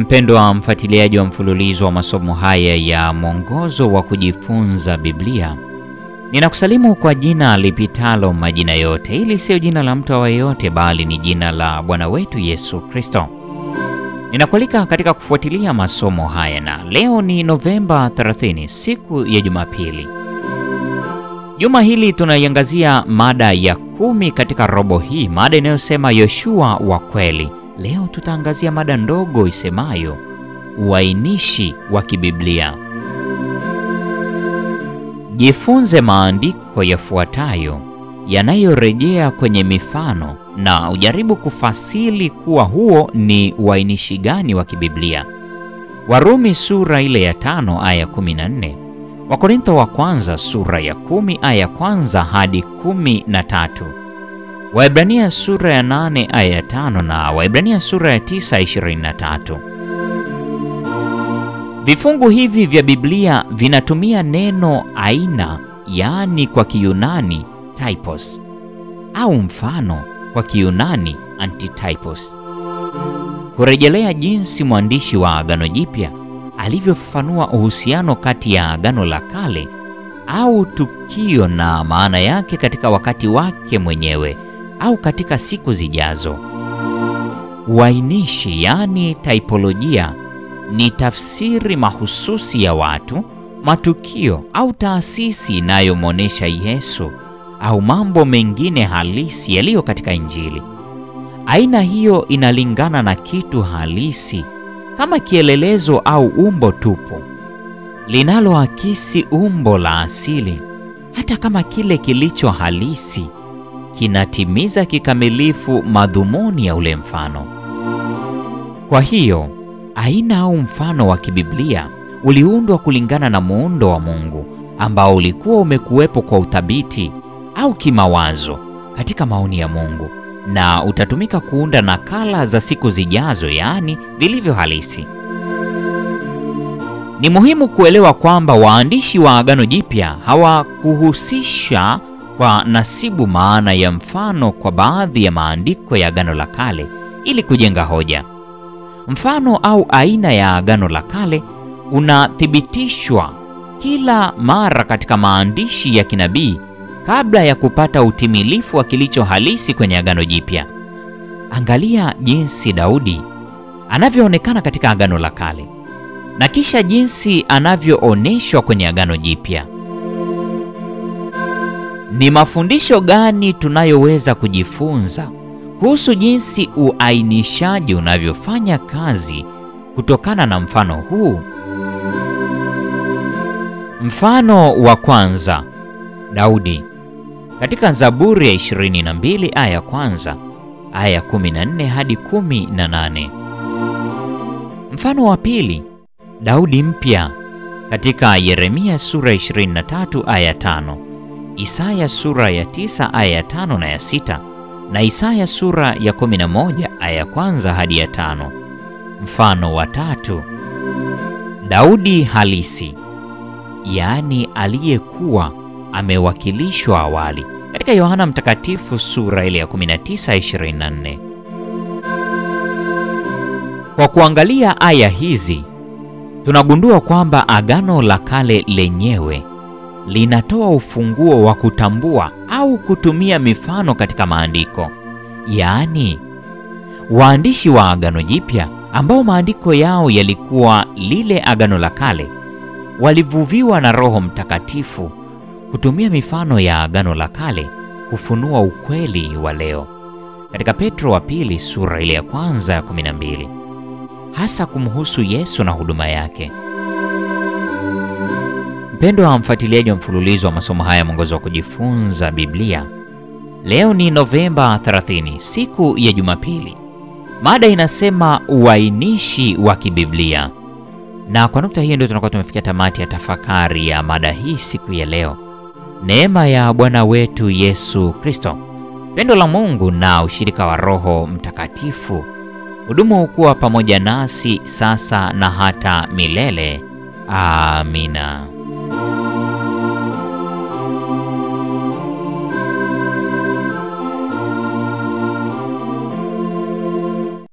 Mpendwa mfuatiliaji wa mfululizo wa masomo haya ya mwongozo wa kujifunza Biblia, ninakusalimu kwa jina lipitalo majina yote. Hili sio jina la mtu awaye yote, bali ni jina la Bwana wetu Yesu Kristo. Ninakualika katika kufuatilia masomo haya, na leo ni Novemba 30, siku ya Jumapili. Juma hili tunaiangazia mada ya 10 katika robo hii, mada inayosema Yoshua wa kweli. Leo tutaangazia mada ndogo isemayo uainishi wa kibiblia. Jifunze maandiko yafuatayo yanayorejea kwenye mifano na ujaribu kufasili kuwa huo ni uainishi gani wa kibiblia. Warumi sura ile ya 5 aya 14. Wakorintho wa kwanza sura ya 10 aya kwanza hadi 13. Waebrania sura ya 8 aya ya 5 na Waebrania sura ya 9 23. Vifungu hivi vya Biblia vinatumia neno aina, yaani kwa Kiyunani typos, au mfano kwa Kiyunani antitypos, kurejelea jinsi mwandishi wa Agano Jipya alivyofafanua uhusiano kati ya Agano la Kale au tukio na maana yake katika wakati wake mwenyewe au katika siku zijazo. Uainishi, yaani typolojia, ni tafsiri mahususi ya watu, matukio au taasisi inayomwonesha Yesu au mambo mengine halisi yaliyo katika Injili. Aina hiyo inalingana na kitu halisi kama kielelezo au umbo tupu linaloakisi umbo la asili, hata kama kile kilicho halisi kinatimiza kikamilifu madhumuni ya ule mfano. Kwa hiyo, aina au mfano wa kibiblia uliundwa kulingana na muundo wa Mungu ambao ulikuwa umekuwepo kwa uthabiti au kimawazo katika maoni ya Mungu, na utatumika kuunda nakala za siku zijazo, yaani vilivyo halisi. Ni muhimu kuelewa kwamba waandishi wa Agano Jipya hawakuhusisha kwa nasibu maana ya mfano kwa baadhi ya maandiko ya Agano la Kale ili kujenga hoja. Mfano au aina ya Agano la Kale unathibitishwa kila mara katika maandishi ya kinabii kabla ya kupata utimilifu wa kilicho halisi kwenye Agano Jipya. Angalia jinsi Daudi anavyoonekana katika Agano la Kale na kisha jinsi anavyooneshwa kwenye Agano Jipya. Ni mafundisho gani tunayoweza kujifunza kuhusu jinsi uainishaji unavyofanya kazi kutokana na mfano huu? Mfano wa kwanza, Daudi katika Zaburi ya 22 aya ya kwanza, aya 14 hadi 18. Mfano wa pili, Daudi mpya katika Yeremia sura ya 23 aya 5, Isaya sura ya 9 aya ya 5 na ya 6, na Isaya sura ya 11 aya ya kwanza hadi ya 5. Mfano wa tatu, Daudi halisi, yaani aliyekuwa amewakilishwa awali katika Yohana Mtakatifu sura ile ya 19:24. Kwa kuangalia aya hizi, tunagundua kwamba Agano la Kale lenyewe linatoa ufunguo wa kutambua au kutumia mifano katika maandiko. Yaani, waandishi wa Agano Jipya ambao maandiko yao yalikuwa lile Agano la Kale walivuviwa na Roho Mtakatifu kutumia mifano ya Agano la Kale kufunua ukweli wa leo. Katika Petro wa pili sura ile ya kwanza ya 12, hasa kumhusu Yesu na huduma yake. Mpendwa wa mfuatiliaji wa mfululizo wa masomo haya mwongozo wa kujifunza Biblia, leo ni Novemba 30, siku ya Jumapili. Mada inasema uainishi wa kibiblia. Na kwa nukta hiyo ndio tunakuwa tumefikia tamati ya tafakari ya mada hii siku ya leo. Neema ya Bwana wetu Yesu Kristo, pendo la Mungu na ushirika wa Roho Mtakatifu hudumu kuwa pamoja nasi sasa na hata milele. Amina.